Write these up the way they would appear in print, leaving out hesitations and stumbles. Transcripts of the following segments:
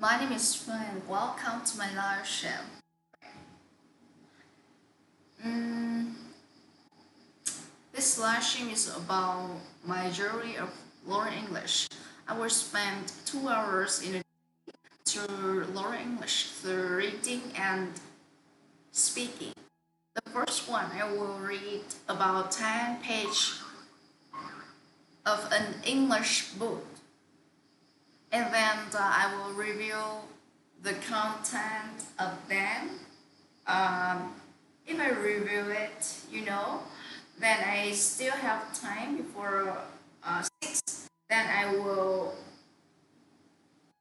My name is Phao and welcome to my live show. Mm, this live stream is about my journey of learning English. I will spend 2 hours in a day to learn English through reading and speaking. The first one I will read about 10 pages of an English book, and then I will review the content of them. If I review it, then I still have time before 6. Then I will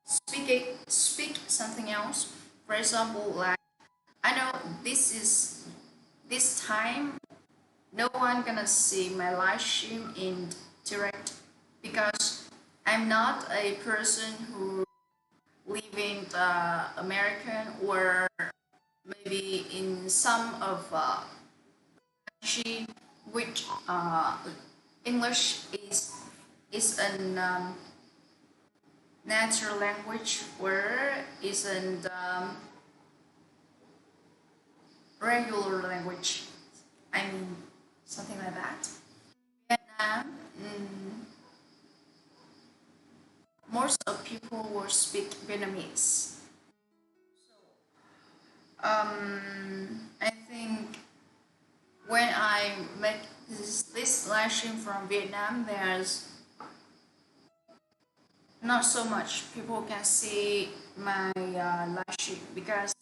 speak something else. For example, like I know this time no one gonna see my live stream in direct because I'm not a person who live in the American or maybe in some of country which English is an natural language or is an regular language. I mean something like that. Vietnam, most of people will speak Vietnamese. I think when I make this live stream from Vietnam, there's not so much people can see my live stream because,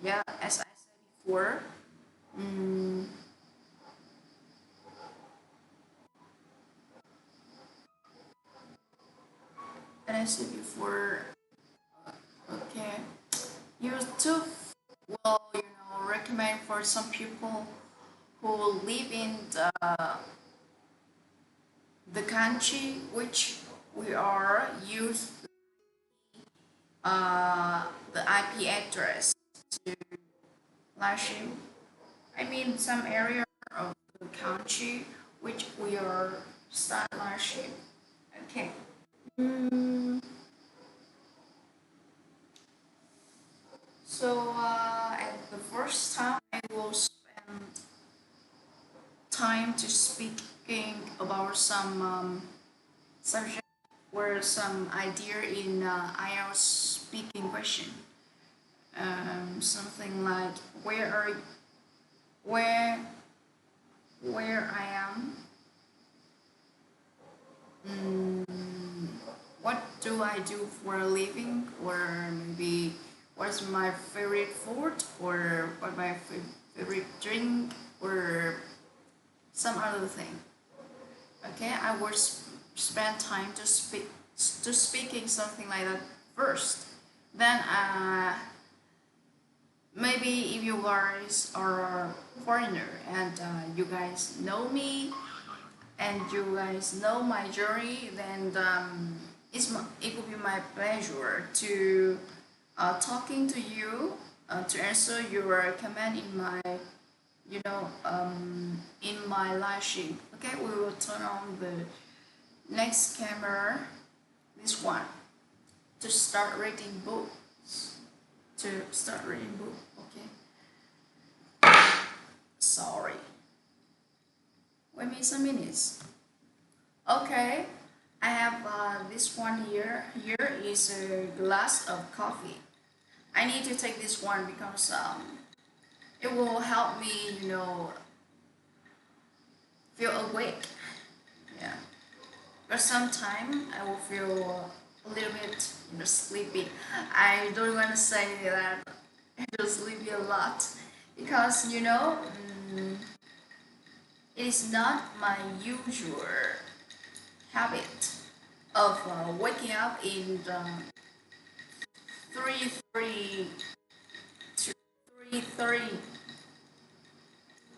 yeah, as I said before, and I said before, okay, YouTube will recommend for some people who live in the country which we are use the IP address to live stream. I mean some area of the country which we are start live stream. Okay. So at the first time I will spend time to speaking about some subject or some idea in IELTS speaking question. Something like where where I am. What do I do for a living, or maybe what's my favorite food, or what my favorite drink, or some other thing. Okay, I will spend time to speaking something like that first. Then maybe if you guys are a foreigner and you guys know me and you guys know my journey, then it will be my pleasure to talking to you to answer your comment in my in my live stream. Okay, we will turn on the next camera, this one, to start reading books. Okay. Sorry. Wait me some minutes. Okay, I have this one here. Here is a glass of coffee. I need to take this one because it will help me, feel awake. Yeah. But sometimes I will feel a little bit, sleepy. I don't want to say that I feel sleepy a lot because, it is not my usual habit of waking up in 3:30 to 3:30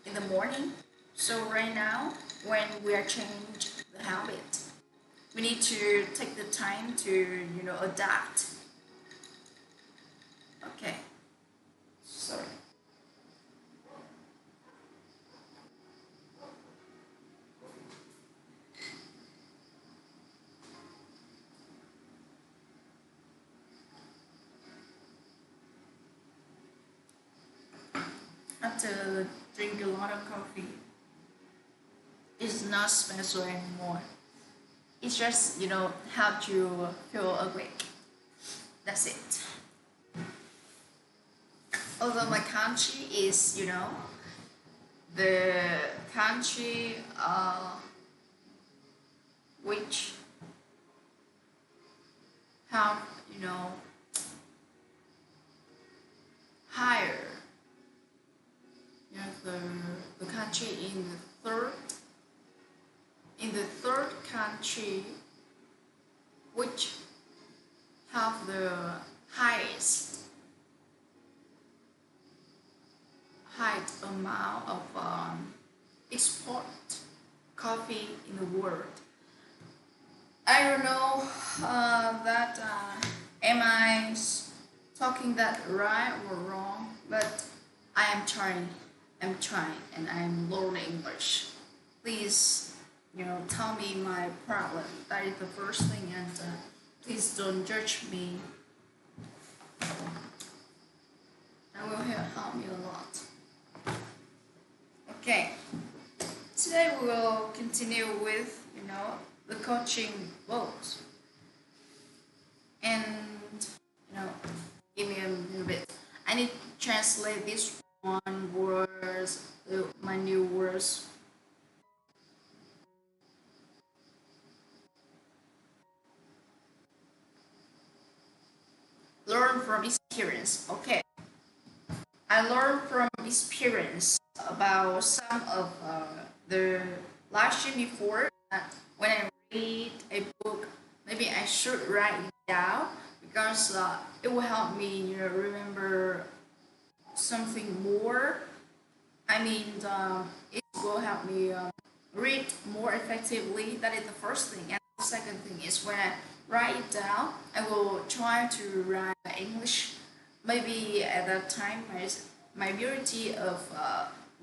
in the morning. So right now, when we are changing the habit, we need to take the time to adapt. Okay. Sorry. drink a lot of coffee. It's not special anymore. It's just, help you feel awake. That's it. Although my country is, the country which have, higher, the country in the third country which have the highest height amount of export coffee in the world. I don't know that am I talking that right or wrong, but I am trying. I'm trying and I'm learning English. Please, tell me my problem. That is the first thing, and please don't judge me. That will help me a lot. Okay. Today we will continue with, the coaching goals. And, give me a little bit. I need to translate this one words, my new words. Learn from experience. Okay. I learned from experience about some of the live stream before that when I read a book, maybe I should write it down because it will help me, remember something more. I mean, it will help me read more effectively. That is the first thing. And the second thing is when I write it down, I will try to write English. Maybe at that time, my ability of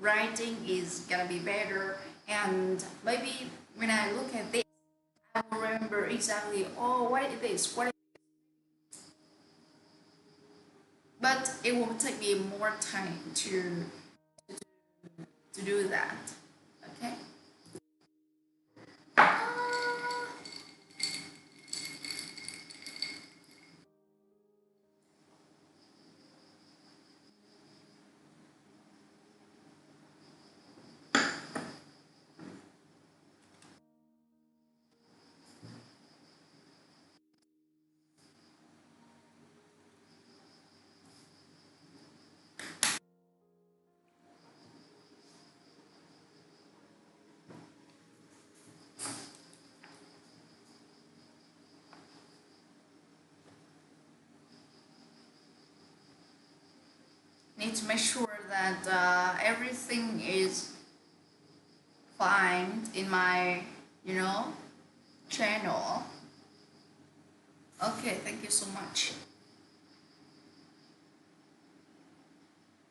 writing is gonna be better. And maybe when I look at this, I will remember exactly, oh, what it is, but it will take me more time to do that. Okay. Need to make sure that everything is fine in my, channel. Okay, thank you so much.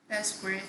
That's great.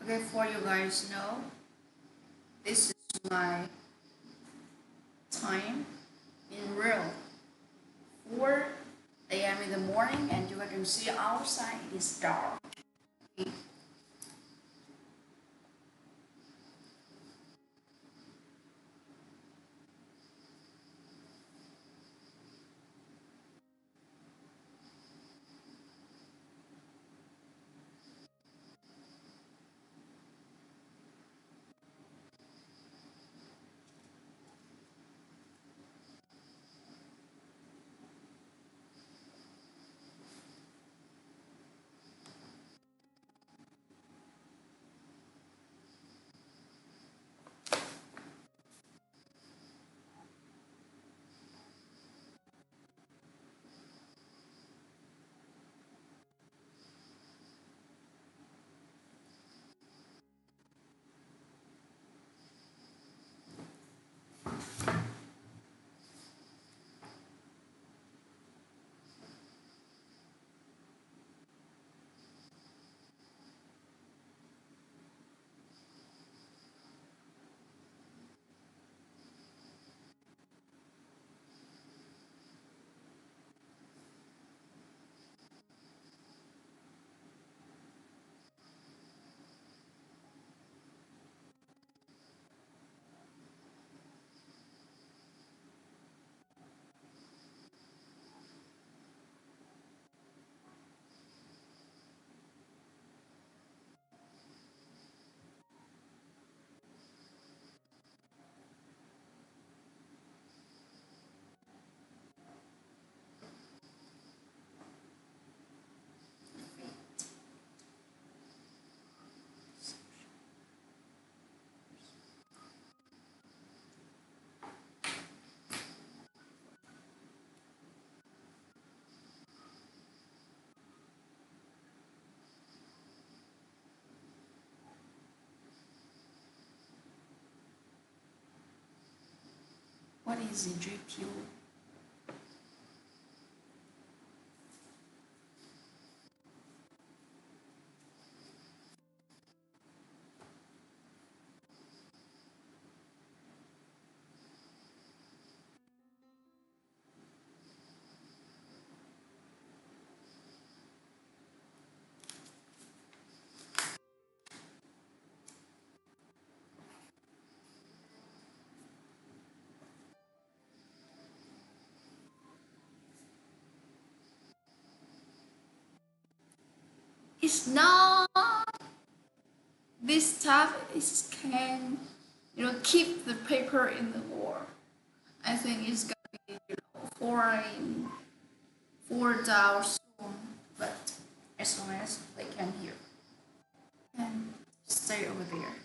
Okay, for you guys know, this is my time in real 4 a.m. in the morning, and you can see outside it is dark. What is the GPU? It's not this stuff is can keep the paper in the wall. I think it's gonna be four down soon, but as long as they can hear and stay over there.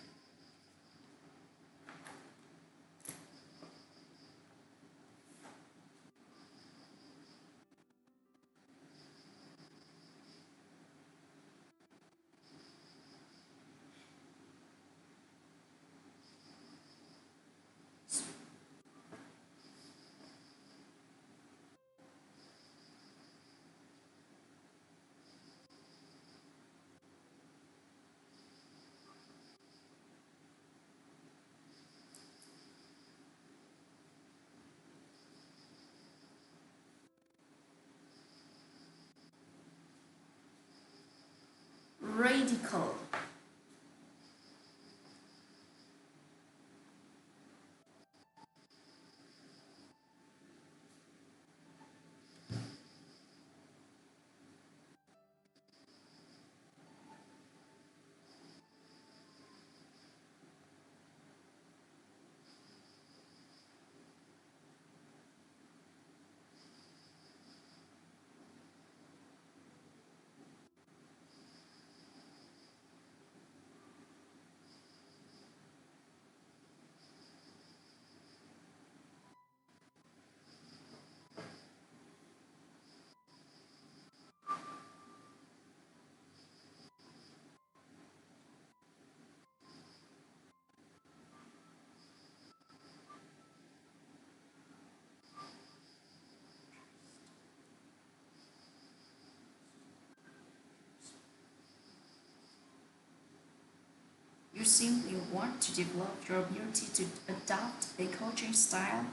You simply want to develop your ability to adopt a coaching style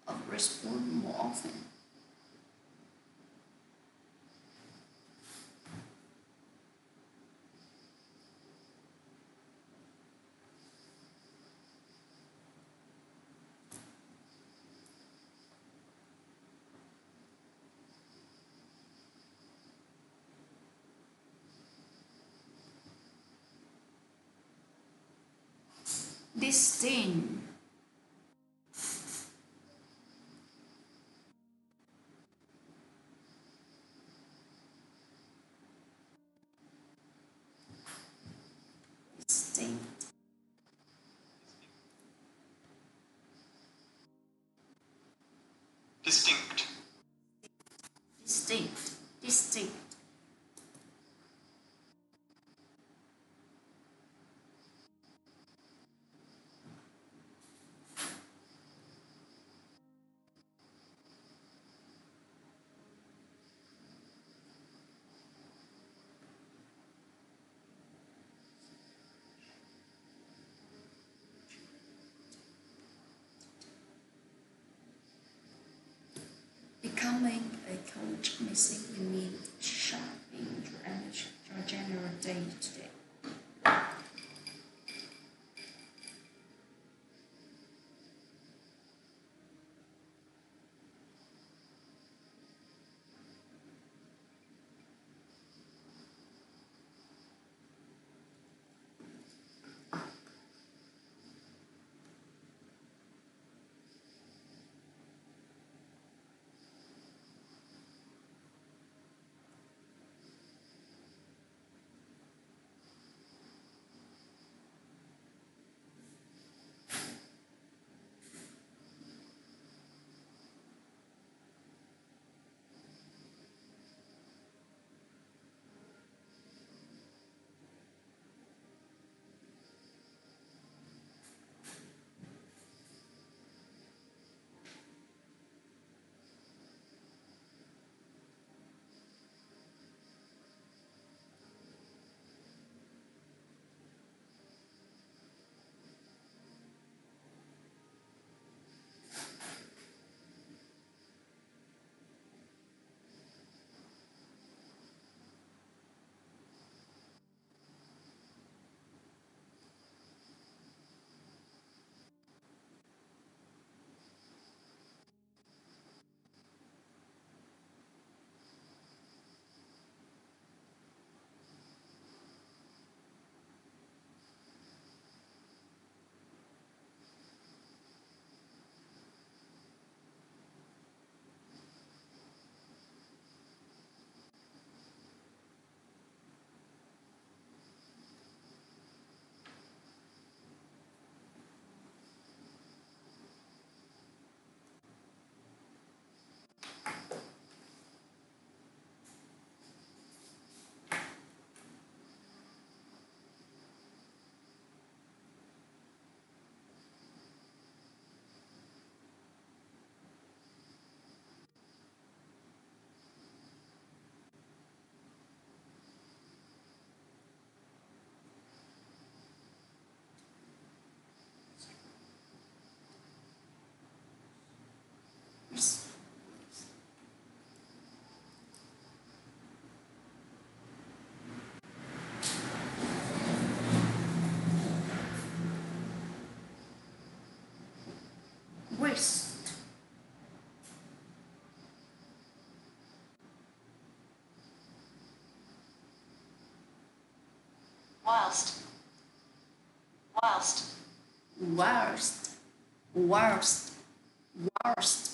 of respond more often. Disdain. Disdain. Distinct. Distinct. Distinct. Becoming a coach may simply mean sharpening your energy, your general day to day. Wrist. Whilst. Whilst. Worst. Worst. Worst.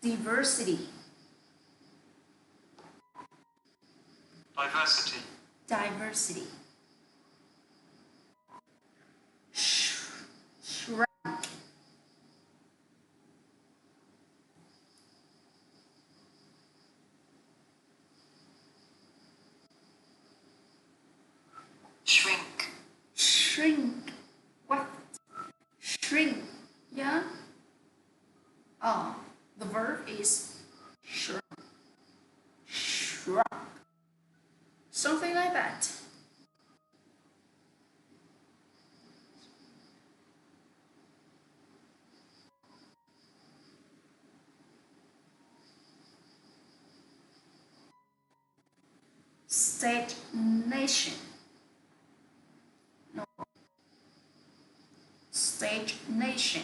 diversity, Diversity. diversity, shrunk, Shrink. shrink, what? Shrink, yeah? The verb is shrunk, shrunk, something like that. Stagnation, no, stagnation,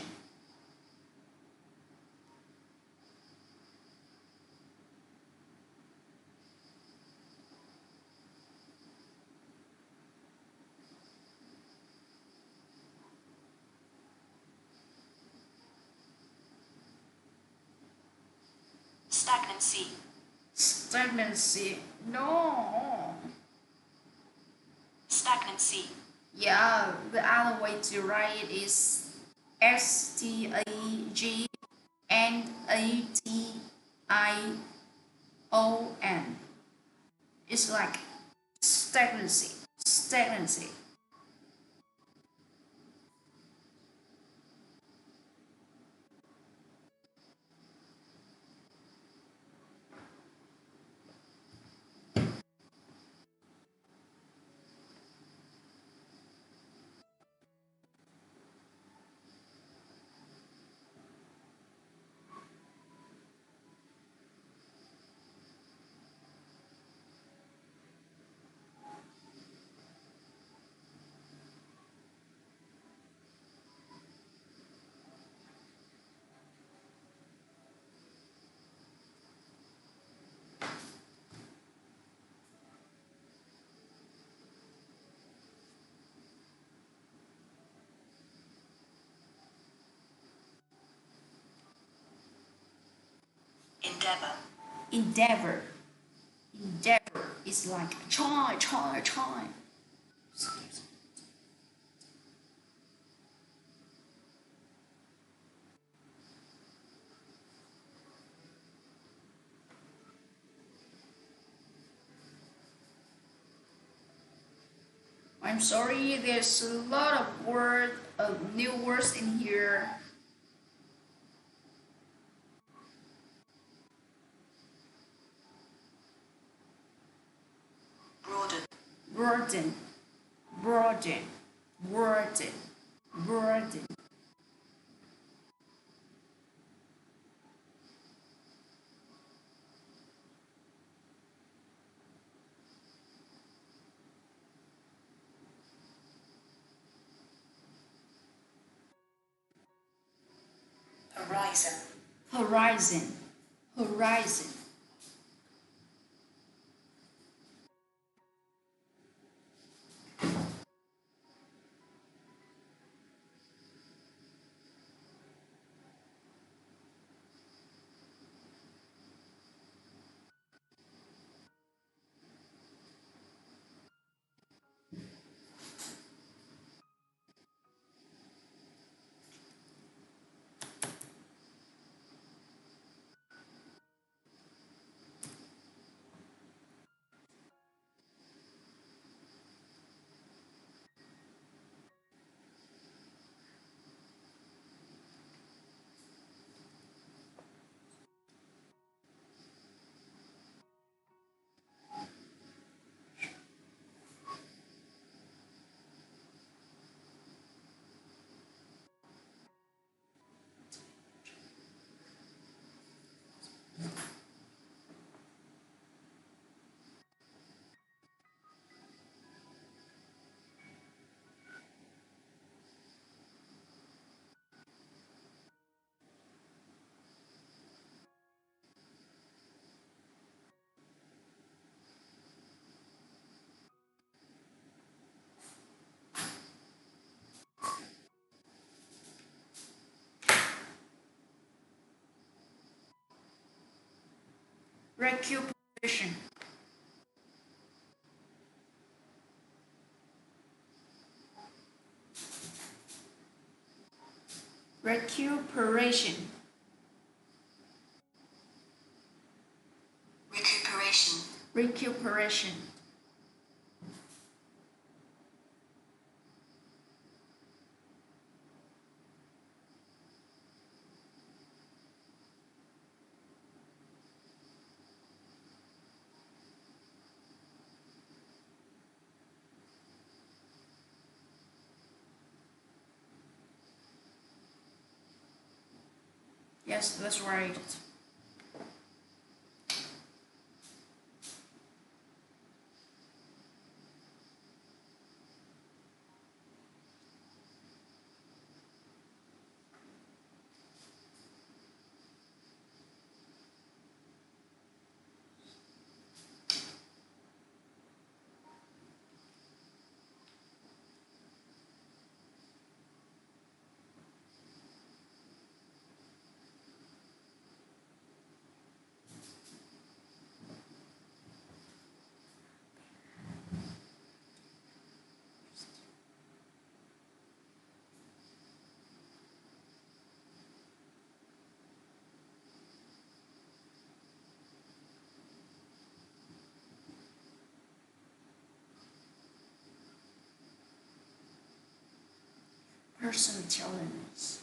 Stagnancy. stagnancy, no. Stagnancy. Yeah, the other way to write it is Stagnaton. It's like stagnancy, stagnancy. Endeavor. Endeavor, endeavor is like try, try, try. I'm sorry, there's a lot of new words in here. Broaden. Burden, burden, burden, burden. Horizon. Horizon, horizon. recuperation, recuperation, Recuperation. recuperation, yes, that's right. Person challenge.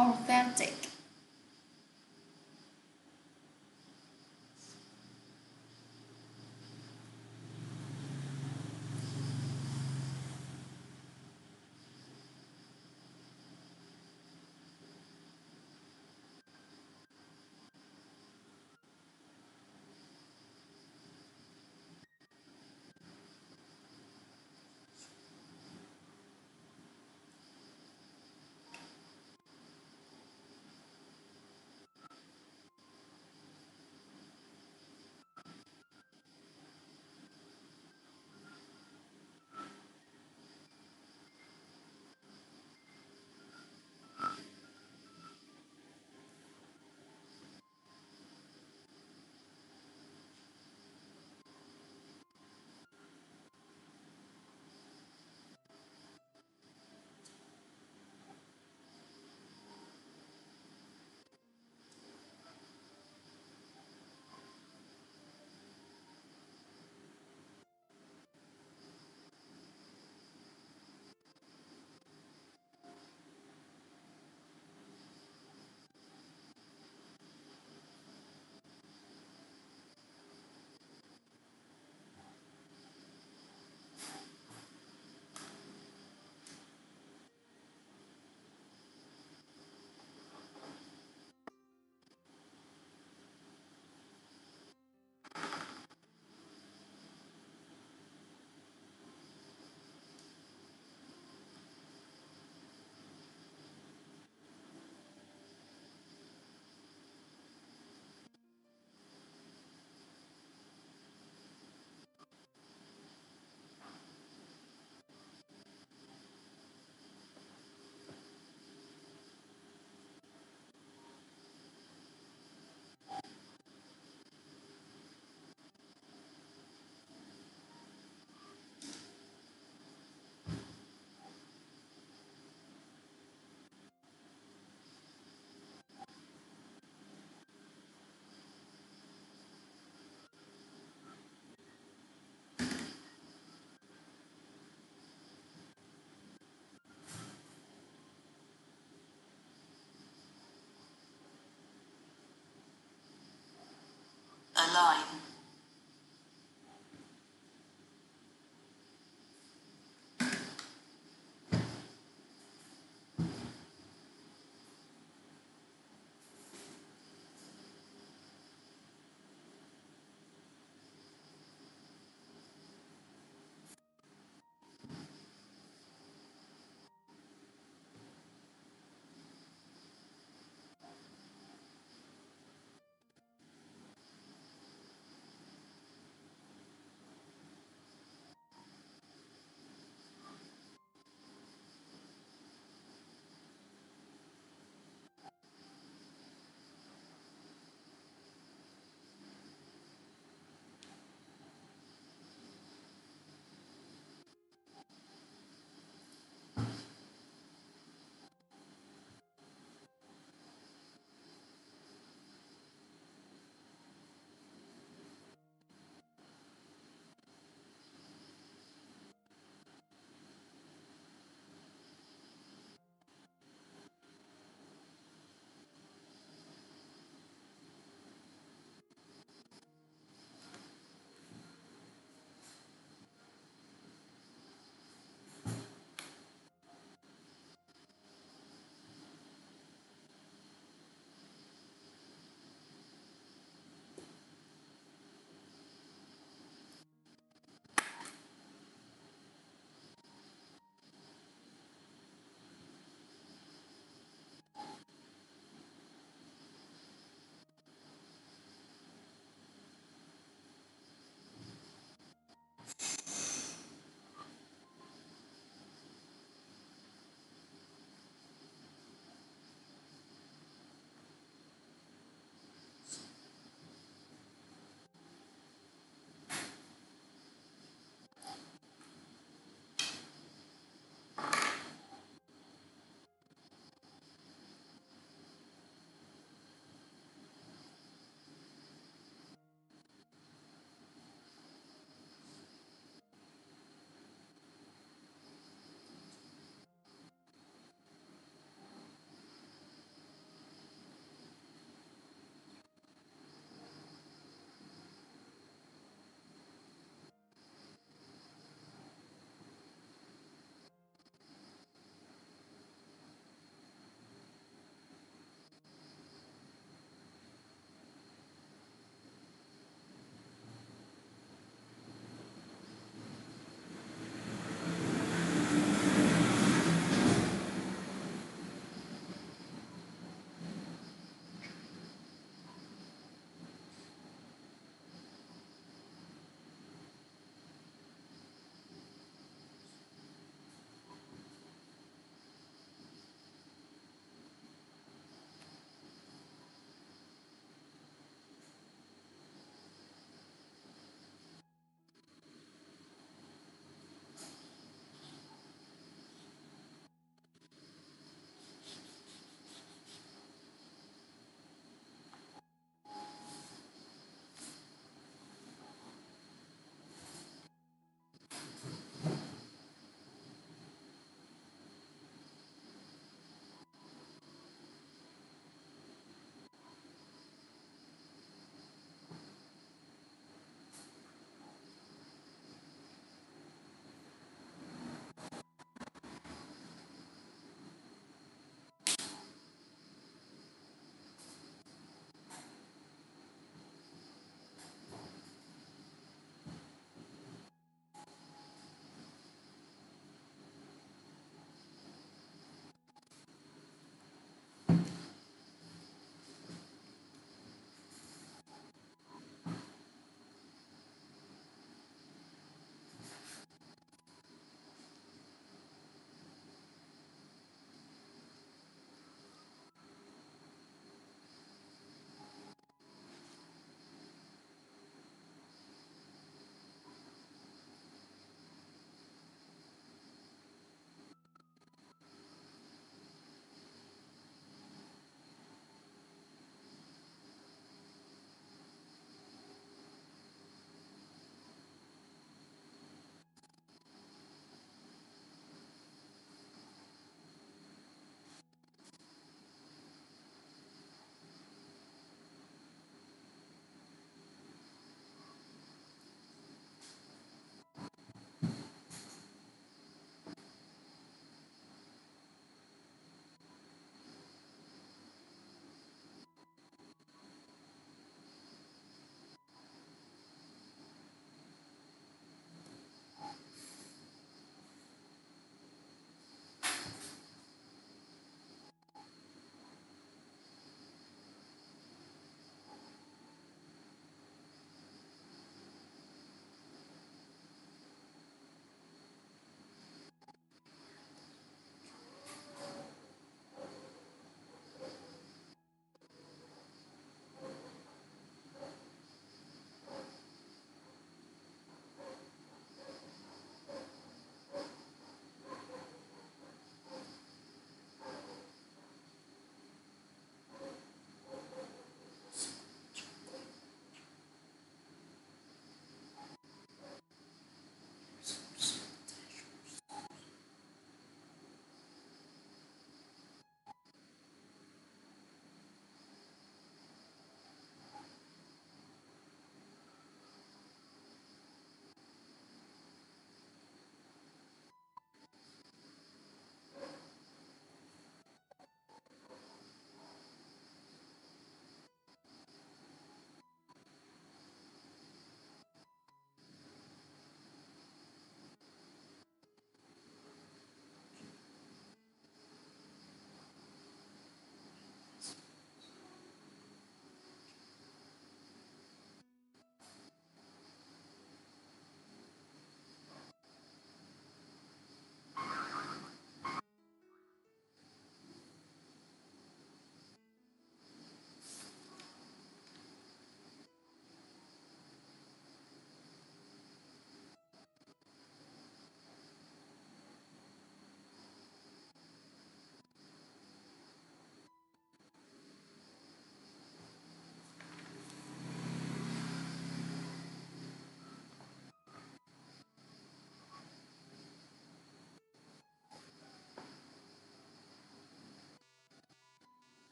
authentic,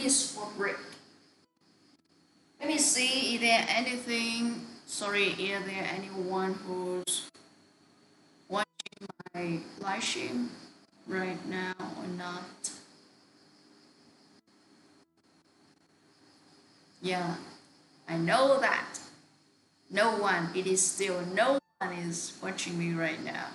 minutes for break. Let me see, is there anything, sorry, is there anyone who's watching my live stream right now or not? Yeah, I know that. No one, it is still no one is watching me right now.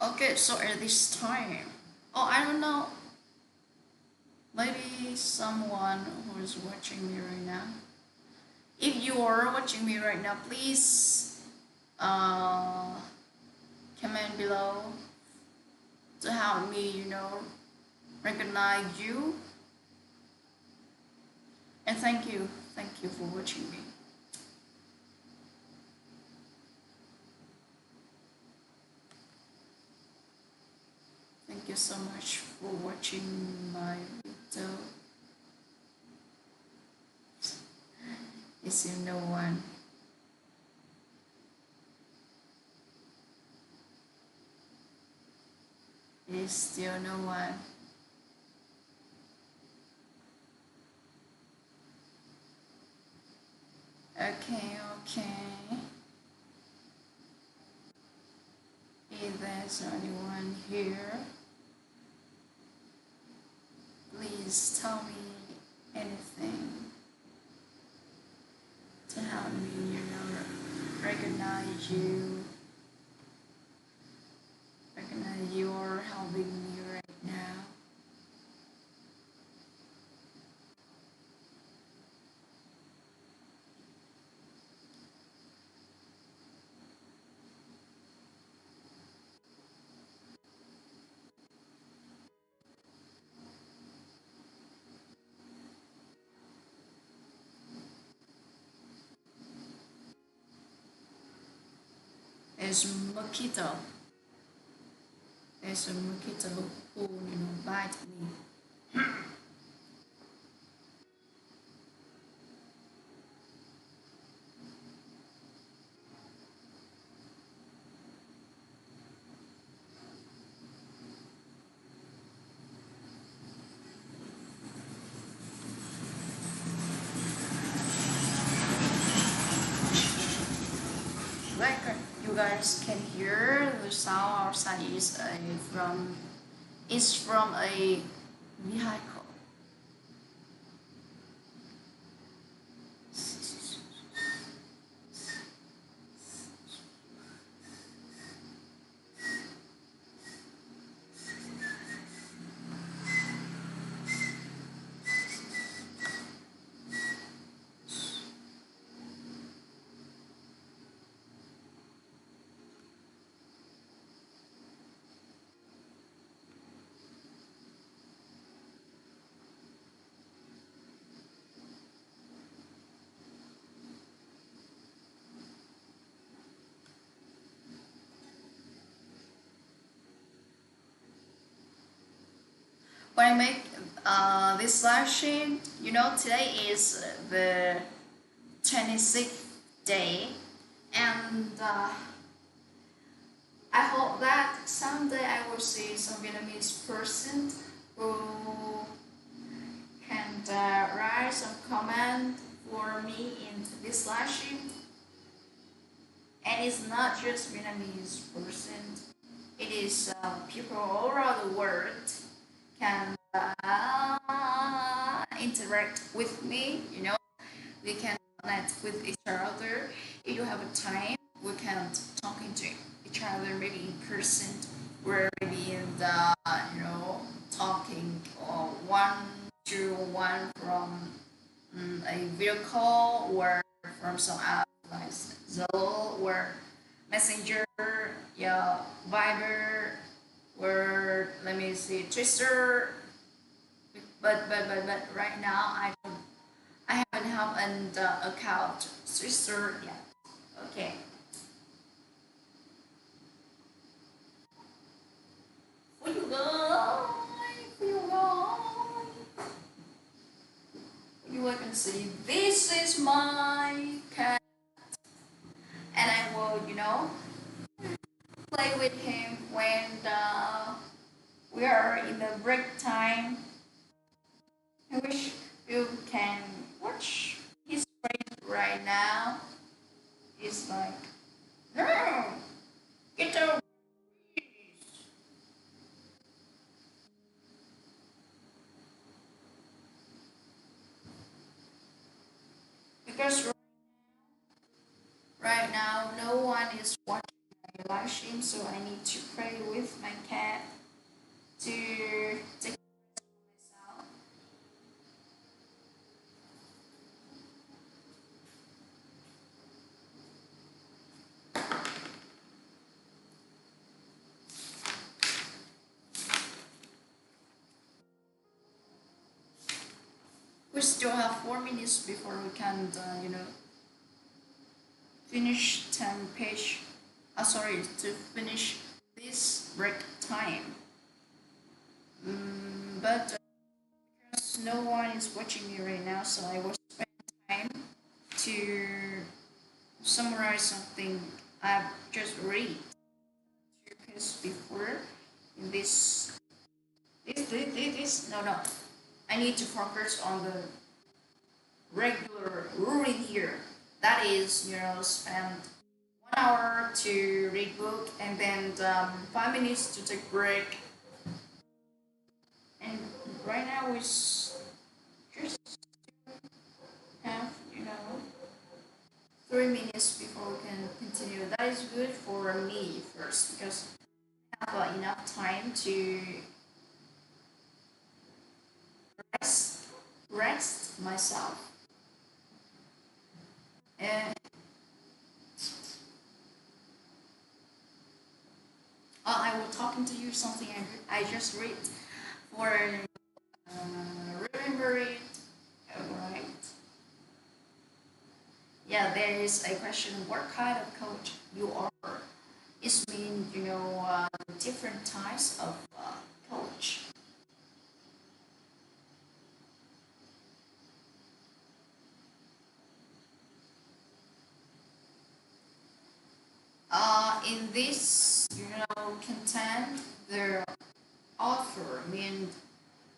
Okay, so at this time, oh, I don't know, maybe someone who is watching me right now. If you are watching me right now, please uh, comment below to help me, recognize you. And thank you for watching me. Thank you so much for watching my video. Is you no one? It is still no one. Okay, okay. If there's anyone here, please tell me anything to help me, recognize you. Recognize you're helping me right now. It's mosquito. There's a mosquito who, bite me. Like you guys can hear the sound outside is from a vehicle. When I make this live stream, today is the 26th day, and I hope that someday I will see some Vietnamese person who can write some comment for me in this live stream. And it's not just Vietnamese person; it is people all around the world can interact with me. We can connect with each other. If you have a time, we can talking to each other, maybe in person, or maybe in the talking or one to one from a video call or from some app like Zillow or Messenger, yeah, Viber, or let me see, Twitter. But right now I haven't have an account Twitter yet. Okay. For you guys, for you guys. can see, this is my cat, and I will, play with him when we are in the break time. I wish you can watch his face right now. It's like, no, get out. Because right now no one is watching my live stream, so I need to play with my cat to take myself. We still have 4 minutes before we can, finish 10 page. Sorry, to finish this break time. But because no one is watching me right now, so I will spend time to summarize something I've just read because before in this no no, I need to focus on the regular routine here. That is, spend 1 hour to read book and then 5 minutes to take break. And right now we just have 3 minutes before we can continue. That is good for me first because I have enough time to rest myself. And I will talking to you something I just read for remember it. Alright. Yeah, there is a question. What kind of coach you are? It means different types of coach. In this content, the offer means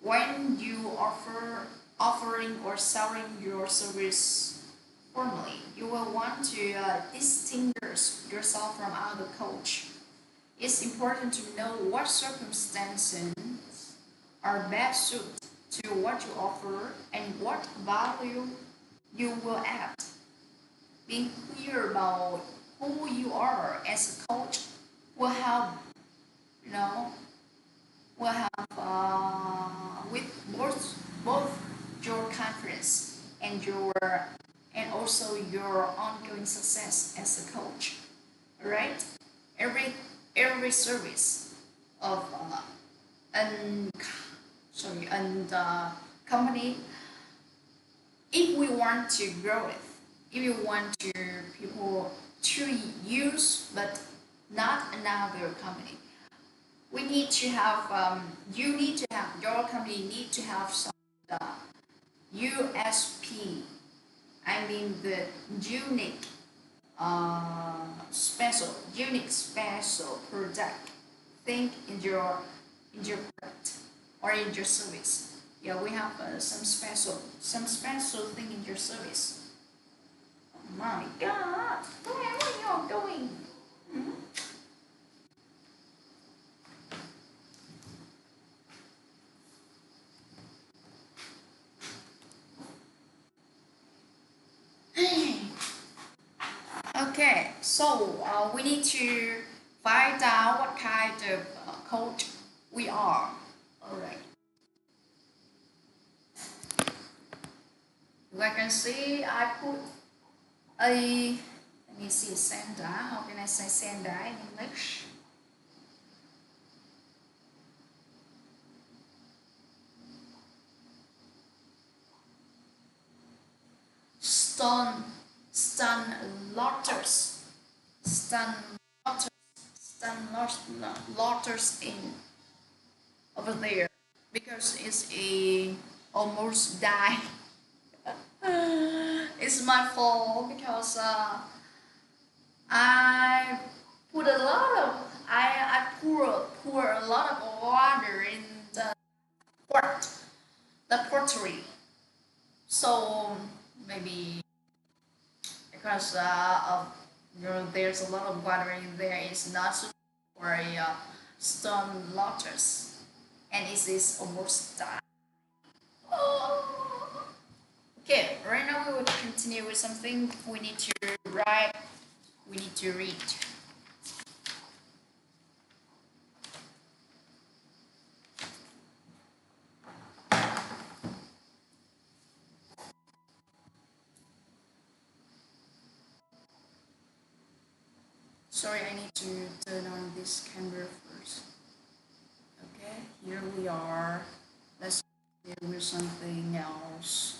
when you offering or selling your service formally, you will want to distinguish yourself from other coach. It's important to know what circumstances are best suited to what you offer and what value you will add. Being clear about who you are as a coach will help, you know, will help with both your confidence and also your ongoing success as a coach. Right? Every every service of an and company, if we want to grow it, if you want to people to use but not another company, we need to have you need to have your company need to have some USP. I mean the unique unique special product thing in your product or in your service. Yeah, we have some special thing in your service. Oh my God, where are you going? Hmm? Okay, so we need to find out what kind of coach we are. All right. You can see I put a, let me see, sender. How can I say sender in English? Stone, stun lotters, stun lotters, lotters in over there because it's a almost die. It's my fault because I put a lot of I pour a lot of water in the pot, the pottery. So maybe because of there's a lot of water in there, it's not suitable for a stone lotus, and it is almost done. Oh. Okay, right now we will continue with something we need to write. We need to read. Sorry, I need to turn on this camera first. Okay, here we are. Let's deal with something else.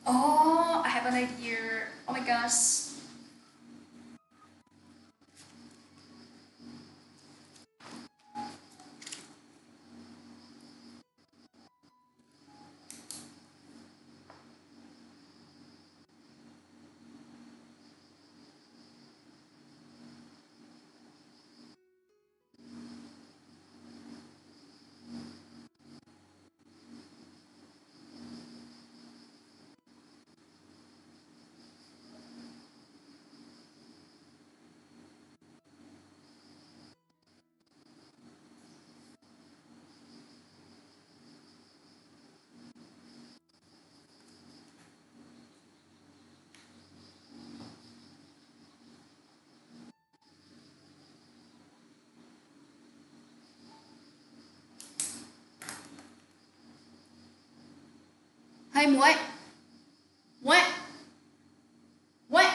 Oh, I have an idea. Oh my gosh. Em muội, muội, muội.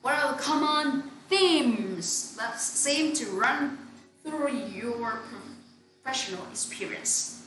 What are the common themes that seem to run through your professional experience?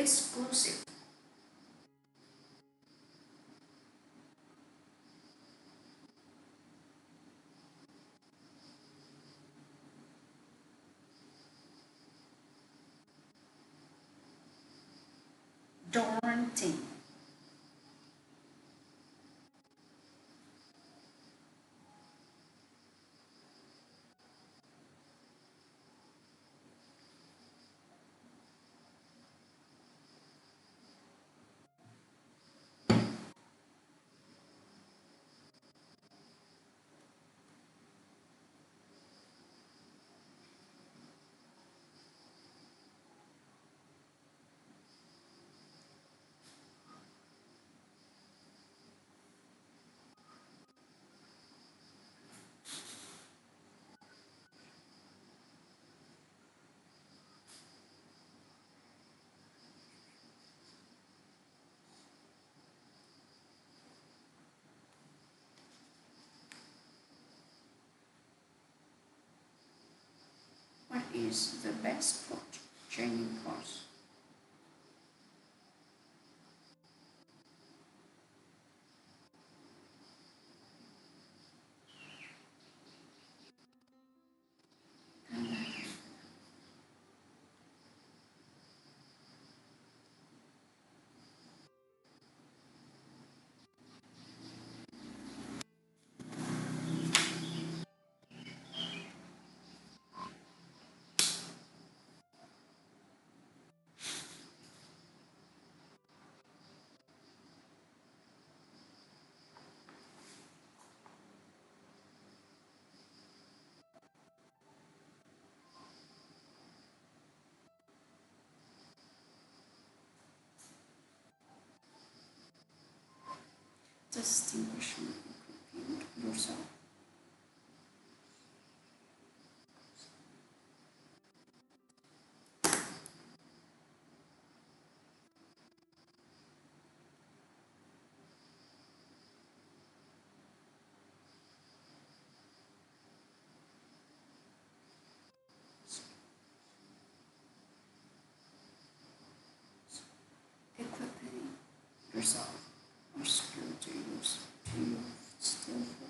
Exclusive. Daunting. What is the best training course? Distinguishing equipping yourself. Equipping yourself or skill to use to your skillful.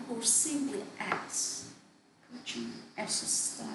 who simply acts, coaching as a style.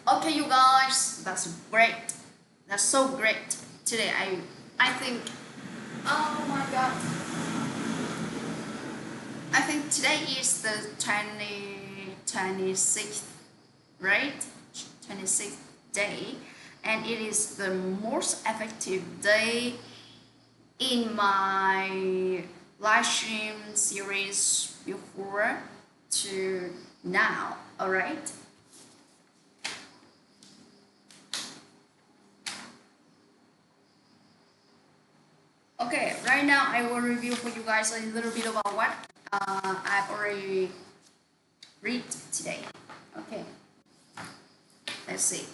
Okay, you guys, that's great. That's so great. Today, I think. Oh my God. I think today is the 26th, right? 26th day, and it is the most effective day in my live stream series before to now. All right. Okay, right now I will review for you guys a little bit about what I've already read today. Okay, let's see.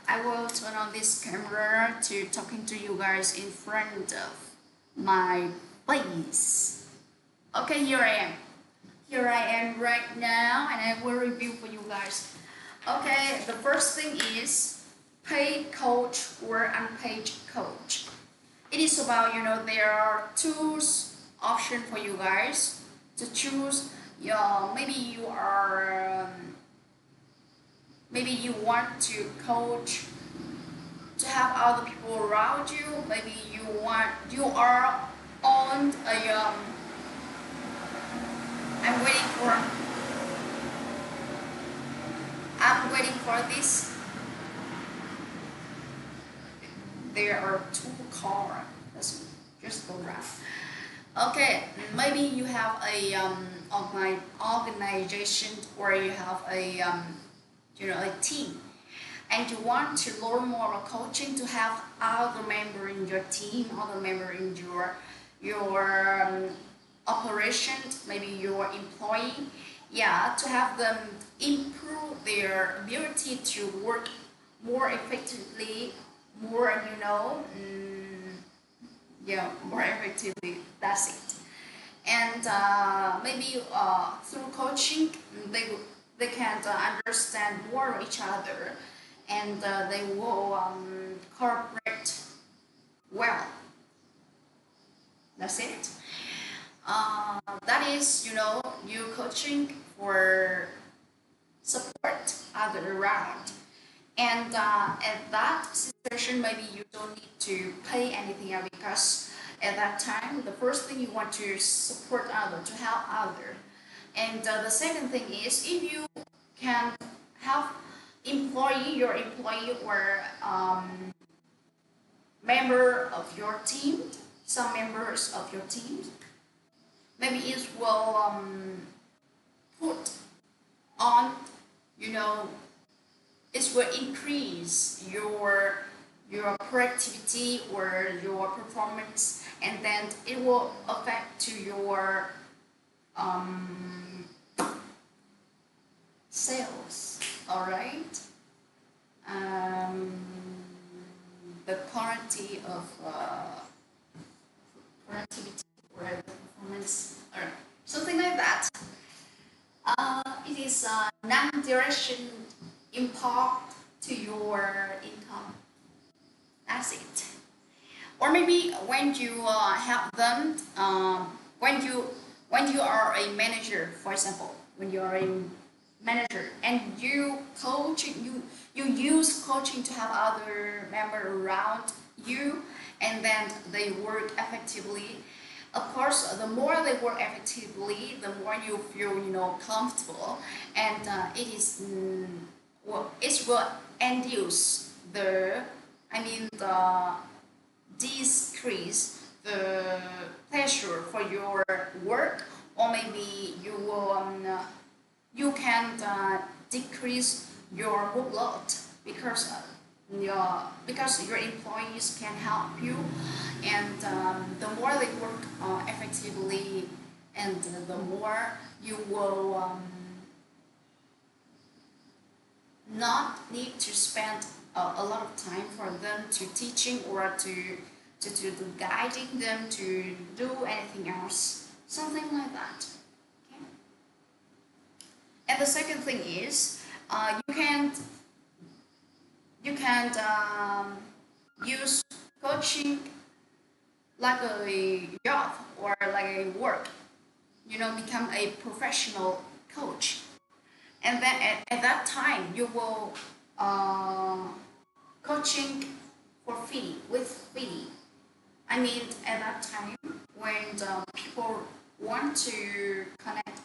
I will turn on this camera to talking to you guys in front of my face. Okay, here I am. Here I am right now, and I will review for you guys. Okay, the first thing is paid coach or unpaid coach. It is about, there are two options for you guys to choose. Maybe you are maybe you want to coach to have other people around you. Maybe you are on a I'm waiting for I'm waiting for this. There are two cars. Let's just go around. Okay, maybe you have a organization, or you have a team, and you want to learn more about coaching to have other member in your team, other member in your operations, maybe your employee, yeah, to have them improve their ability to work more effectively, more yeah, more effectively. That's it. And maybe through coaching, they can understand more of each other, and they will cooperate well. That's it. That is, you coaching for support other around. And at that situation, maybe you don't need to pay anything out because At that time, the first thing you want to support other, to help other. And the second thing is, if you can help your employee or member of your team, some members of your team, maybe it will put on, you know, it will increase your productivity or your performance, and then it will affect to your sales. All right. um, the quality of productivity or the performance or something like that. It is a non-direction impact to your income. That's it. Or maybe when you help them, when you are a manager, for example, when you are a manager and you coach, you use coaching to have other members around you, and then they work effectively. Of course, the more they work effectively, the more you feel comfortable, and it will induce the decrease the pressure for your work, or maybe you can decrease your workload because your employees can help you, and the more they work effectively, and the more you will not need to spend a lot of time for them to teaching or to guiding them to do anything else, something like that. Okay? And the second thing is, you can use coaching like a job or like a work. Become a professional coach, and then at that time you will coaching for fee with fee. At that time when the people want to connect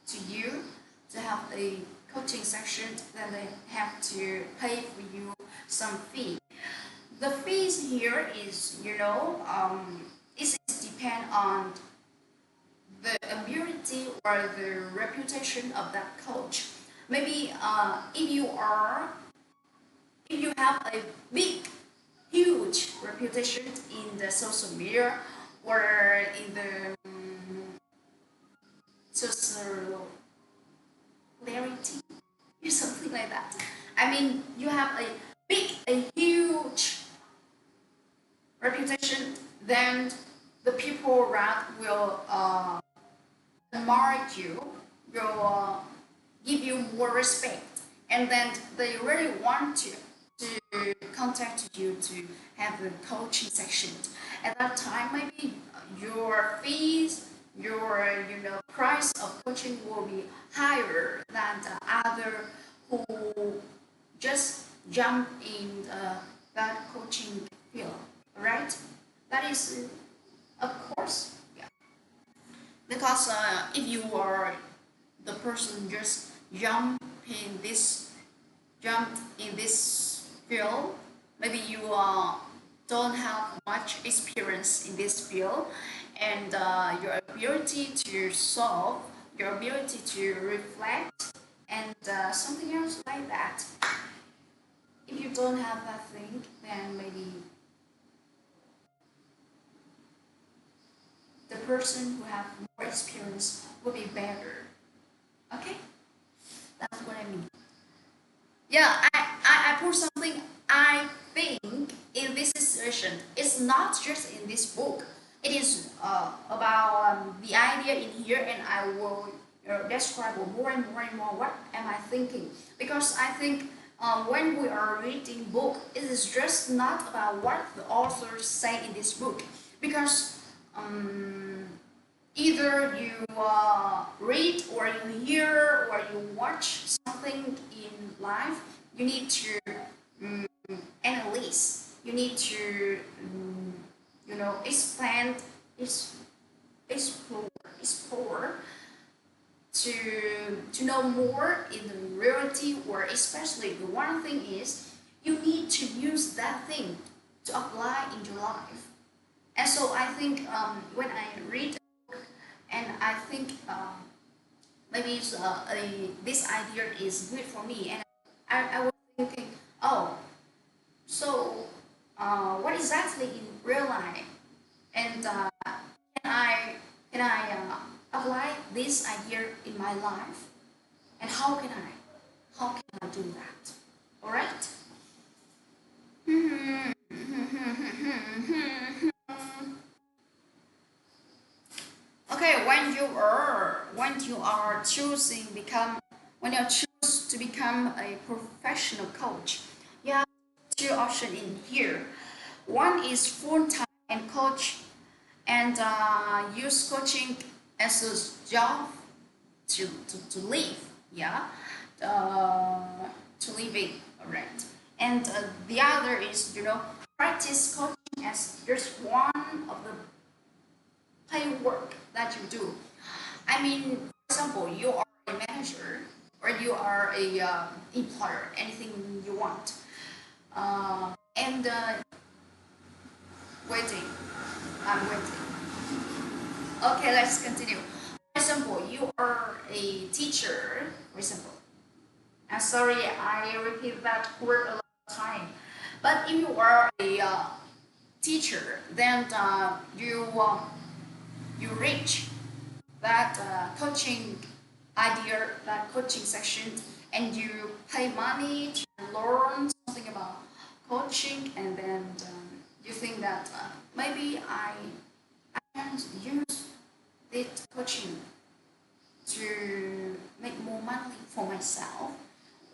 to you to have a coaching session, then they have to pay for you some fee. The fees here is, it depend on the ability or the reputation of that coach. Maybe if you have a huge reputation in the social media or in the social clarity or something like that. You have a huge reputation, then the people around will admire you, will give you more respect, and then they really want to contact you to have the coaching section. At that time, maybe your fees, your price of coaching will be higher than the other who just jump in that coaching field, right? That is, of course, yeah. Because if you are the person just jumped in this field, maybe you don't have much experience in this field, and your ability to solve, your ability to reflect, and something else like that. If you don't have that thing, then maybe the person who have more experience will be better. Okay, that's what I mean. Yeah, I put something. I think in this situation, it's not just in this book. It is about the idea in here, and I will describe more and more and more what am I thinking. Because I think when we are reading book, it is just not about what the authors say in this book. Because either you read or you hear or you watch something in life, you need to analyze, you need to expand, is explore, explore to to know more in the reality, or especially the one thing is you need to use that thing to apply in your life. And so I think when I read and I think maybe this idea is good for me, and I was thinking, oh, so what exactly in real life, and can I apply this idea in my life, and how can I do that? All right. Okay, when you are choosing become when you choose to become a professional coach, you have two options in here. One is full time and coach, and use coaching as a job to live. Yeah, to living. All right. And the other is practice coaching as just one of the play work that you do. I mean, for example, you are a manager or you are a employer, anything you want. And waiting, I'm waiting. Okay, let's continue. For example, you are a teacher. For example, I'm sorry, I repeat that word a lot of time. But if you are a teacher, then you reach that coaching idea, that coaching section, and you pay money to learn something about coaching, and then you think that maybe I can use this coaching to make more money for myself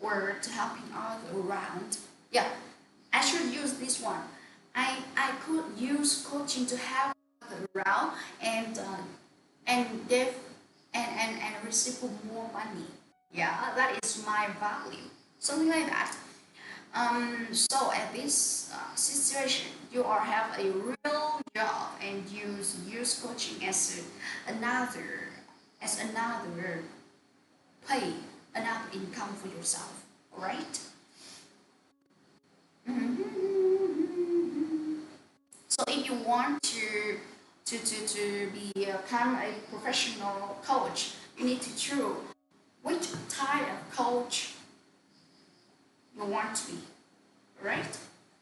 or to helping others around. Yeah, I should use this one. I could use coaching to help others around and give and receive more money. Yeah, that is my value. Something like that. So at this situation, you are have a real job and use coaching as another pay, another income for yourself. All right. So if you want to become a professional coach, you need to choose which type of coach you want to be, right?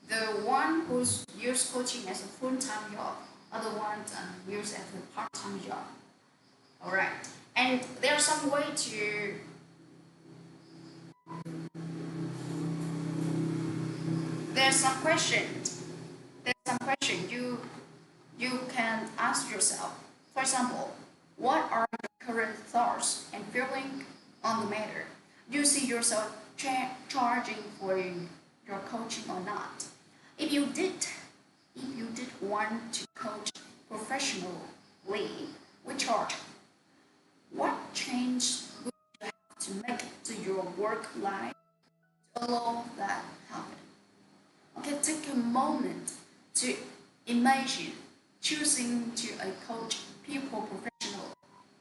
The one who's use coaching as a full-time job, or the one use as a part-time job. All right. And there's some way to there's some question you can ask yourself. For example, what are your current thoughts and feeling on the matter? Do you see yourself charging for your coaching or not? If you did, if you did want to coach professionally, we charge. What change would you have to make to your work life to allow that happen? Okay, take a moment to imagine choosing to a coach people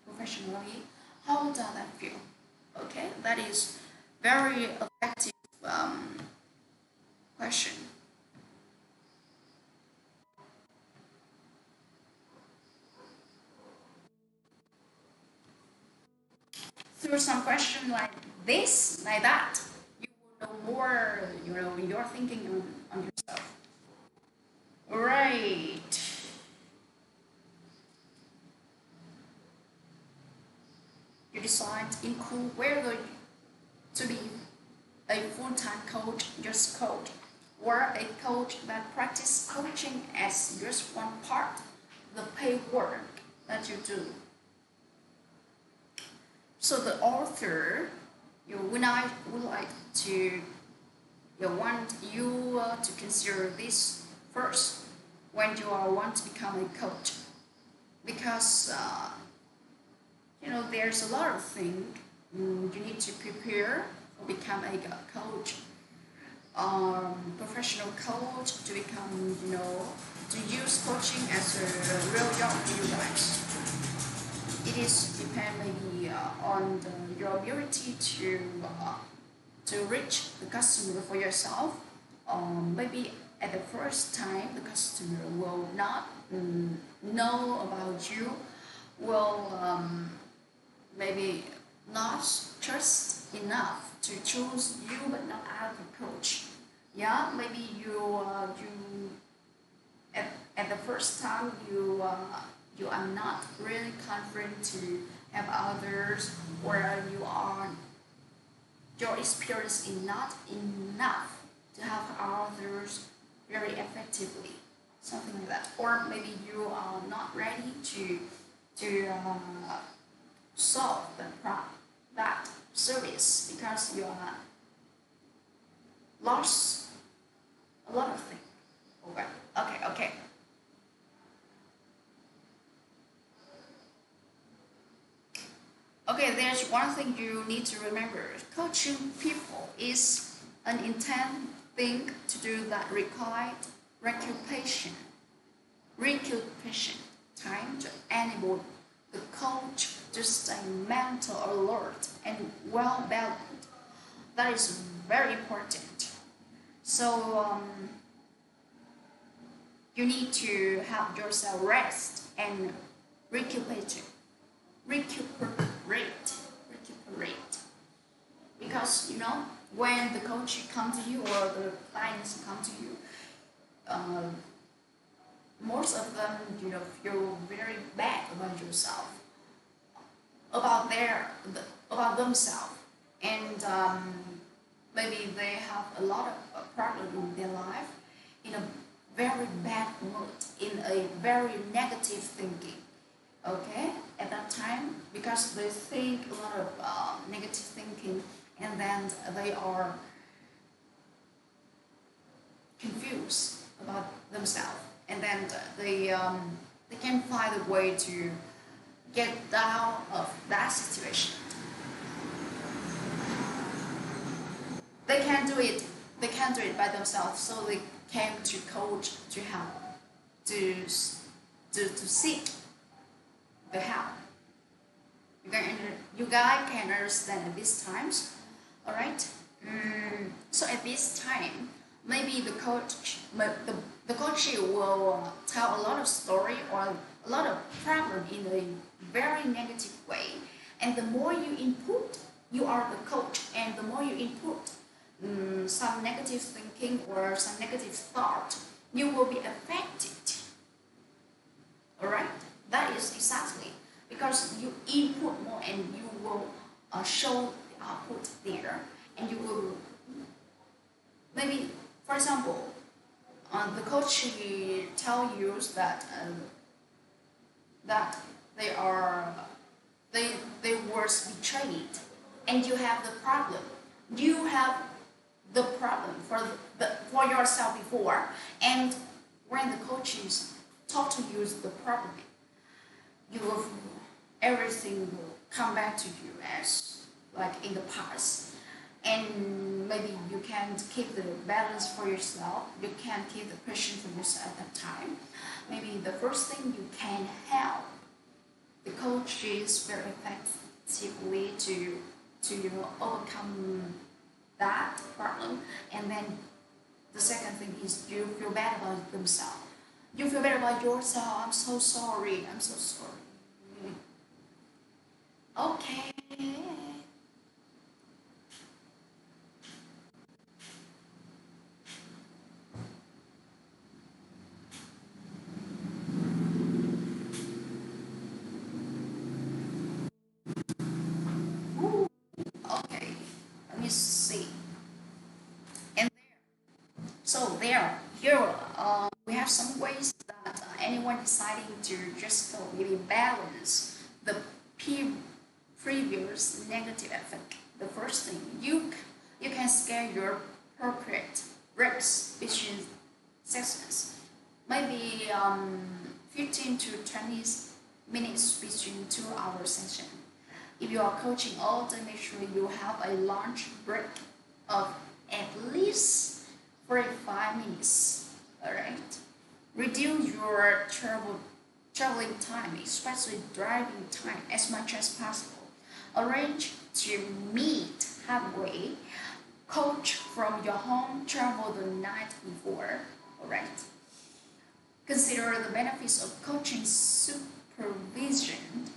professionally. How does that feel? Okay, that is very effective question. Through some question like this, like that, you will know more. You're thinking on yourself. Right. You decide to include whether to be a full-time coach, just coach, or a coach that practice coaching as just one part, the paid work that you do. So the author, when I would like to, want you to consider this first when you want to become a coach, because there's a lot of things you need to prepare to become a coach. professional coach to become, to use coaching as a real job for you guys. It is depend maybe on your ability to reach the customer for yourself. Maybe at the first time the customer will not know about you, will maybe not trust enough to choose you but not other coach. Yeah, maybe you at the first time you are not really confident to have others, or your experience is not enough to have others very effectively, something like that. Or maybe you are not ready to solve that service because you are lost a lot of things. Okay, okay. Okay, there's one thing you need to remember. Coaching people is an intense thing to do that required recuperation, recuperation time to enable the coach to stay mental alert and well balanced. That is very important. So you need to help yourself rest and recuperate, recuperate, recuperate. Because when the coach come to you or the clients come to you, most of them feel very bad about yourself, about themselves, and maybe they have a lot of problem in their life, in a very bad mood, in a very negative thinking. Okay, at that time, because they think a lot of negative thinking, and then they are confused about themselves, and then they can find a way to get out of that situation. They can't do it. They can't do it by themselves, so they came to coach to help, to to seek the help. You guys can understand at these times, all right? So at this time, maybe the coach will tell a lot of story or a lot of problem in a very negative way, and the more you input, you are the coach, and the more you input some negative thinking or some negative thought, you will be affected. All right, that is exactly because you input more and you will show the output there, and you will maybe, for example, the coach tell you that they are they was betrayed, and you have the problem. You have the problem for yourself before, and when the coaches talk to you the problem, you will everything will come back to you as like in the past, and maybe you can't keep the balance for yourself, you can't keep the passion for yourself at that time. Maybe the first thing you can help the coach is very effectively to overcome that problem, and then the second thing is you feel bad about themselves. You feel bad about yourself. I'm so sorry. I'm so sorry. Okay. Ooh, okay. Let me see. And there, here, we have some ways that anyone deciding to just maybe balance the previous negative effect. The first thing, you can scale your appropriate breaks between sessions. Maybe 15 to 20 minutes between 2 hour session. If you are coaching all day, make sure you have a lunch break of at least reduce your traveling time, especially driving time, as much as possible. Arrange to meet halfway. Coach from your home, travel the night before. Alright. Consider the benefits of coaching supervision.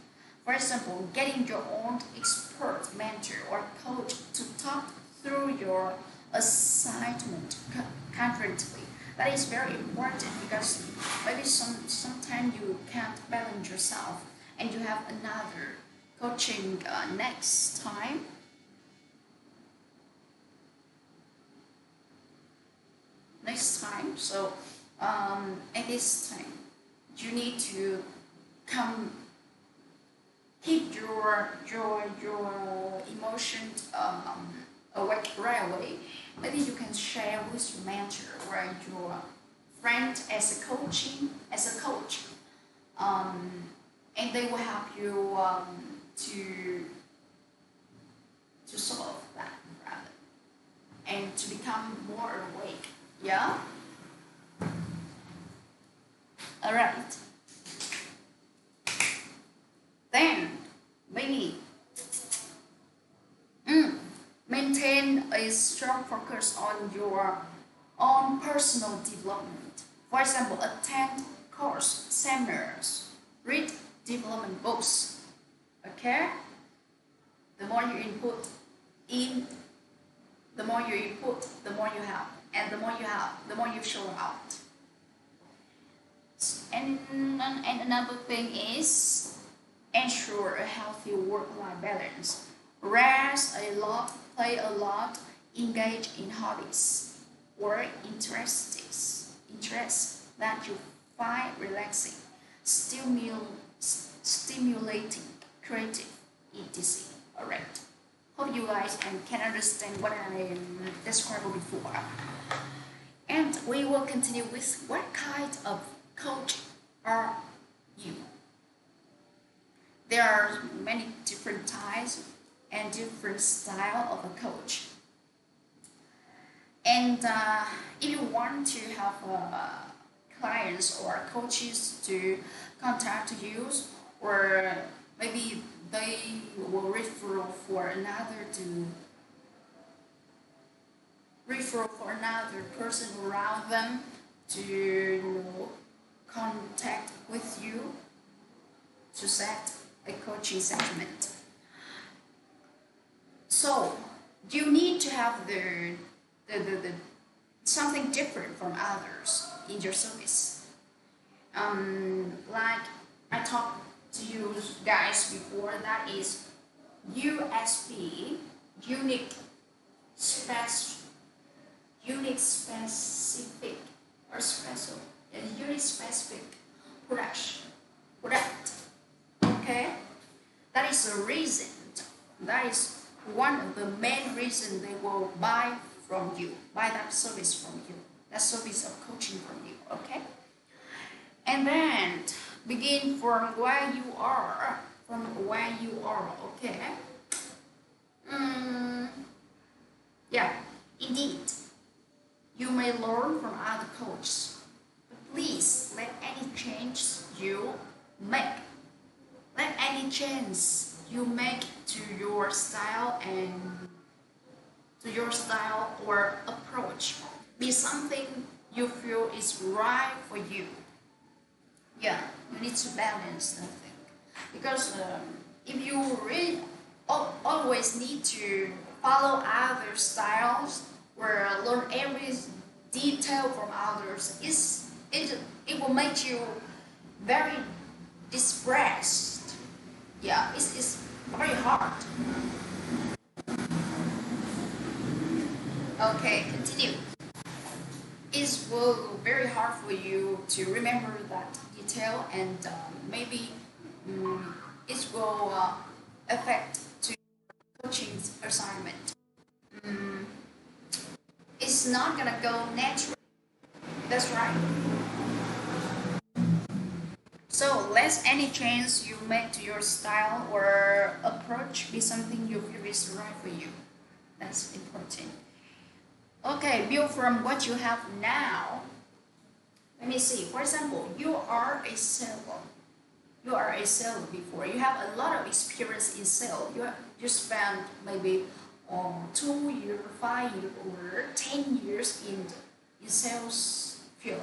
For example, getting your own expert mentor or coach to talk through your assignment concurrently. That is very important because maybe sometimes you can't balance yourself and you have another coaching next time. So at this time you need to come keep your emotions awake right away. Maybe you can share with your mentor or your friend as a coach, and they will help you to solve that problem and to become more awake. Yeah. All right. Then maybe maintain a strong focus on your own personal development. For example, attend course, seminars, read development books. Okay? The more you input in, the more you input, the more you have. And the more you have, the more you show out. And another thing is ensure a healthy work-life balance. Rest a lot, play a lot, engage in hobbies or interests that you find relaxing, stimulating, creative, etc. Alright. Hope you guys can understand what I described before. And we will continue with what kind of coach are you? There are many different types and different style of a coach. And if you want to have clients or coaches to contact you, or maybe they will refer for another person around them to contact with you to set a coaching segment. So you need to have the something different from others in your service. Like I talked to you guys before, that is USP, unique, specific, or special, unique specific product. Okay, that is a reason. That is one of the main reasons they will buy that service from you, that service of coaching from you. Okay, and then begin from where you are. Okay. Yeah, indeed. You may learn from other coaches, but please let any change you make to your style or approach be something you feel is right for you. Yeah, you need to balance that thing because if you really always need to follow other styles or learn every detail from others, it will make you very depressed. Yeah, it's very hard. Okay, continue. It will be very hard for you to remember that detail, and maybe it will affect to coaching assignment. It's not gonna go natural. That's right. So let any change you make to your style or approach be something you feel is right for you. That's important. Okay, build from what you have now. Let me see. For example, you are a seller. You are a seller before. You have a lot of experience in sale. You spent maybe 2 years, 5 years, or 10 years in sales field,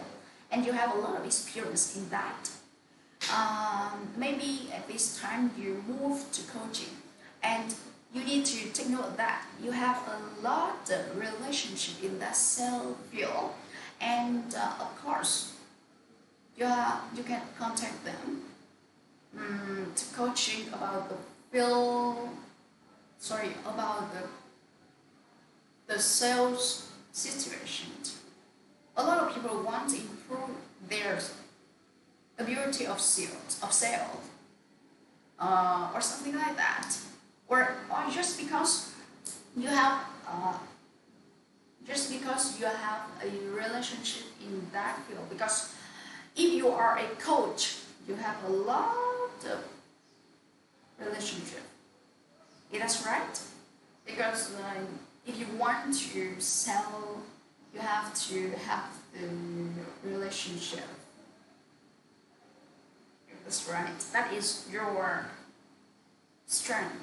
and you have a lot of experience in that. Maybe at this time you move to coaching, and you need to take note that you have a lot of relationship in that sales field, and of course you can contact them to coaching about the field, sorry, about the sales situation. A lot of people want to improve their ability of sales, or something like that, or just because you have a relationship in that field. Because if you are a coach, you have a lot of relationship. Yeah, that's right. Because if you want to sell, you have to have the relationship. That's right. That is your strength.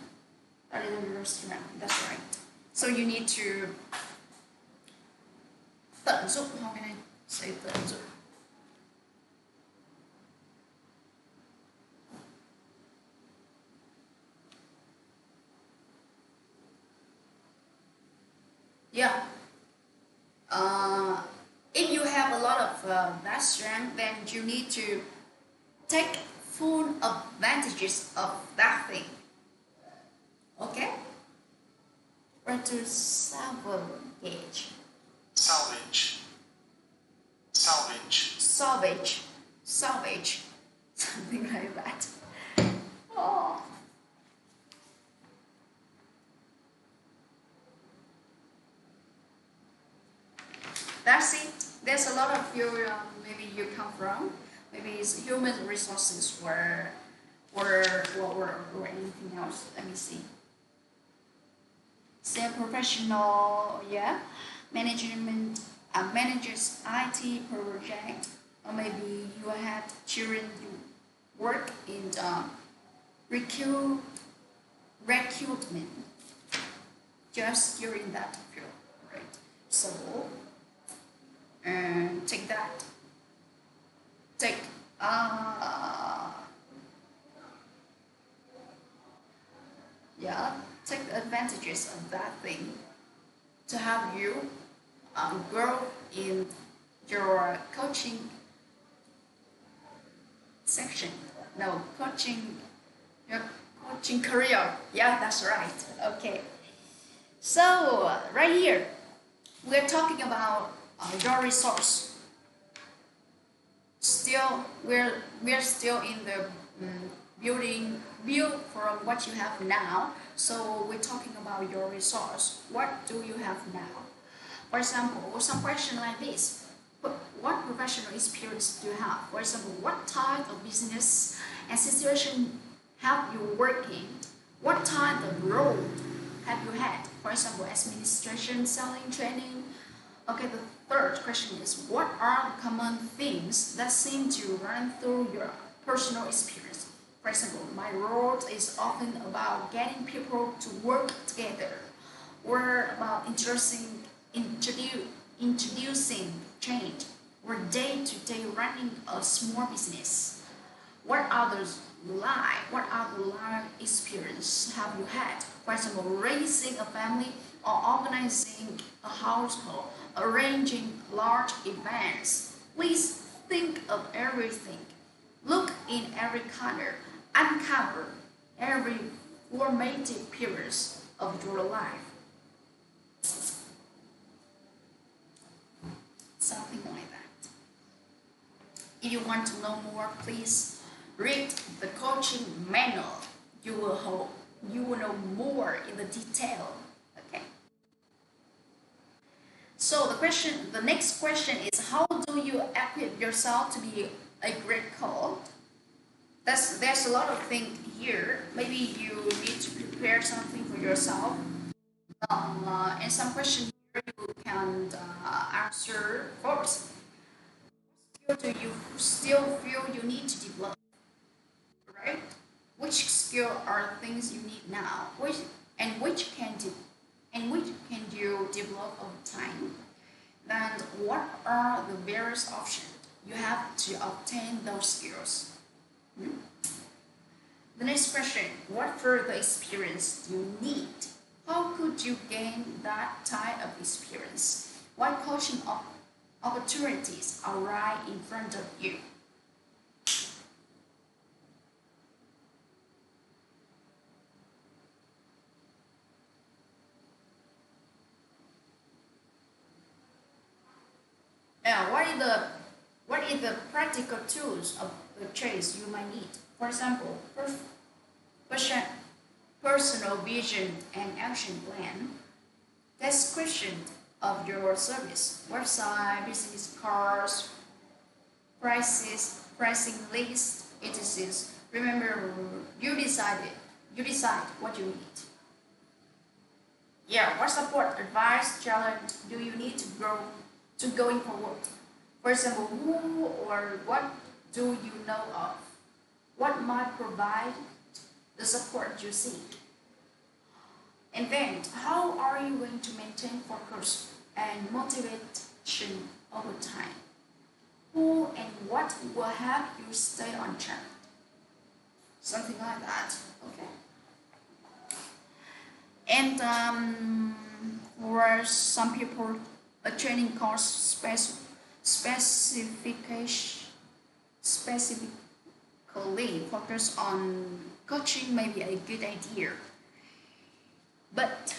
That is your strength. That's right. So you need to tận dụng. How can I say tận dụng? Yeah. If you have a lot of that strength, then you need to take full advantages of that thing. Okay? Or to salvage. Salvage. Salvage. Salvage. Something like that. Oh. That's it. There's a lot of you, maybe you come from. Maybe it's human resources or anything else. Let me see. Say professional, yeah. Management, manages IT project, or maybe you had children you work in recruitment, just during that field, right? So, take that. Take yeah, take the advantages of that thing to help you grow in your coaching section. No, your coaching career. Yeah, that's right. Okay. So right here, we're talking about your resource. Still, we're still in the build from what you have now. So we're talking about your resource. What do you have now? For example, some question like this: what professional experience do you have? For example, what type of business and situation have you working? What type of role have you had? For example, administration, selling, training. Okay, the third question is, what are the common themes that seem to run through your personal experience? For example, my role is often about getting people to work together, or about introducing change, or day-to-day running a small business. What other life experience have you had? For example, raising a family, or organizing a household, arranging large events. Please think of everything. Look in every corner. Uncover every formative periods of your life. Something like that. If you want to know more, please read the coaching manual. You will know more in the detail. Okay. So the next question is, how do you equip yourself to be a great coach? There's a lot of things here. Maybe you need to prepare something for yourself. And some questions here you can answer first. skill do you still feel you need to develop, right? Which skill are things you need now, which can you develop over time? Then what are the various options you have to obtain those skills? Hmm? The next question, what further experience do you need? How could you gain that type of experience? What coaching opportunities are right in front of you? Now, what is the practical tools of the chase you might need? For example, person- personal vision and action plan, description of your service, website, business cards, prices, pricing list, etc. Remember, you decide what you need. Yeah, what support, advice, challenge do you need to going forward? For example, who or what do you know of? What might provide the support you seek? And then, how are you going to maintain focus and motivation over time? Who and what will help you stay on track? Something like that. Okay. And for some people, a training course specifically focus on coaching may be a good idea, but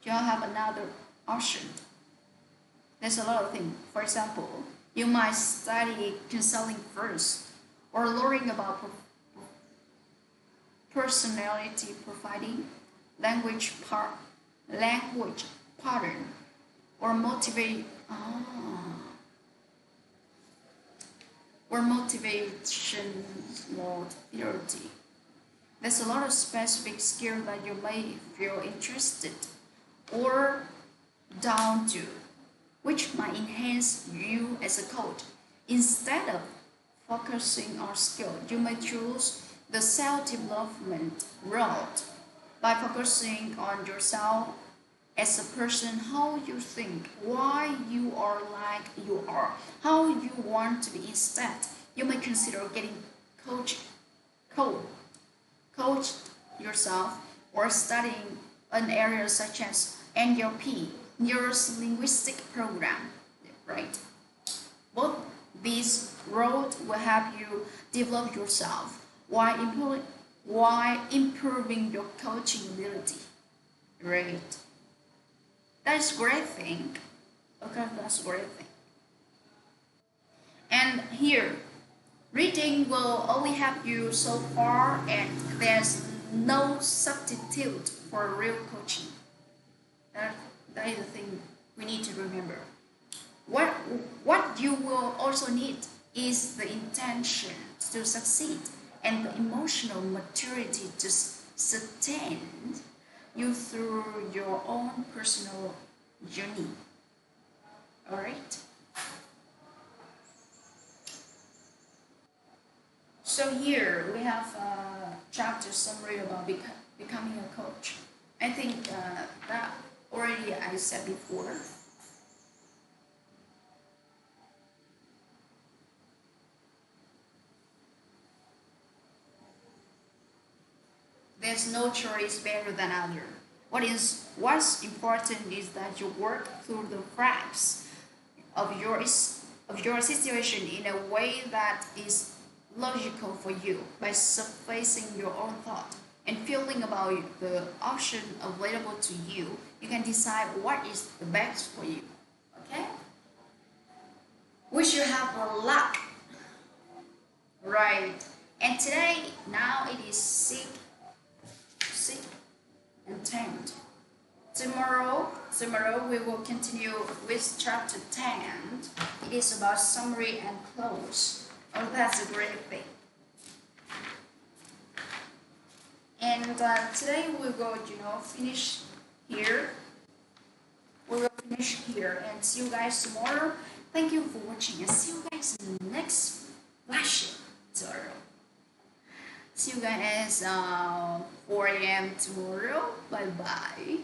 you have another option. There's a lot of things. For example, you might study counseling first, or learning about personality profiling, language pattern, or motivational theory. There's a lot of specific skill that you may feel interested or down to, which might enhance you as a coach. Instead of focusing on skill, you may choose the self-development route by focusing on yourself as a person, how you think, why you are like you are, how you want to be instead. You may consider getting coach, coached yourself or studying an area such as NLP, Neuro-Linguistic Program, right? Both these roads will help you develop yourself while improving your coaching ability, right? That's a great thing. Okay, that's a great thing. And here, reading will only help you so far, and there's no substitute for real coaching. That is the thing we need to remember. What, what you will also need is the intention to succeed and the emotional maturity to sustain you through your own personal journey. Alright? So here we have a chapter summary about becoming a coach. I think that already I said before. There's no choice better than other. What's important is that you work through the facts of your situation in a way that is logical for you by surfacing your own thought and feeling about the option available to you. You can decide what is the best for you. Okay? Wish you have a luck. Right. And today, now it is 6 and 10. Tomorrow we will continue with chapter 10. It is about summary and close. Oh, that's a great thing. And today we will, finish here. We will finish here and see you guys tomorrow. Thank you for watching and see you guys in the next live tomorrow. See you guys 4 a.m. tomorrow. Bye bye.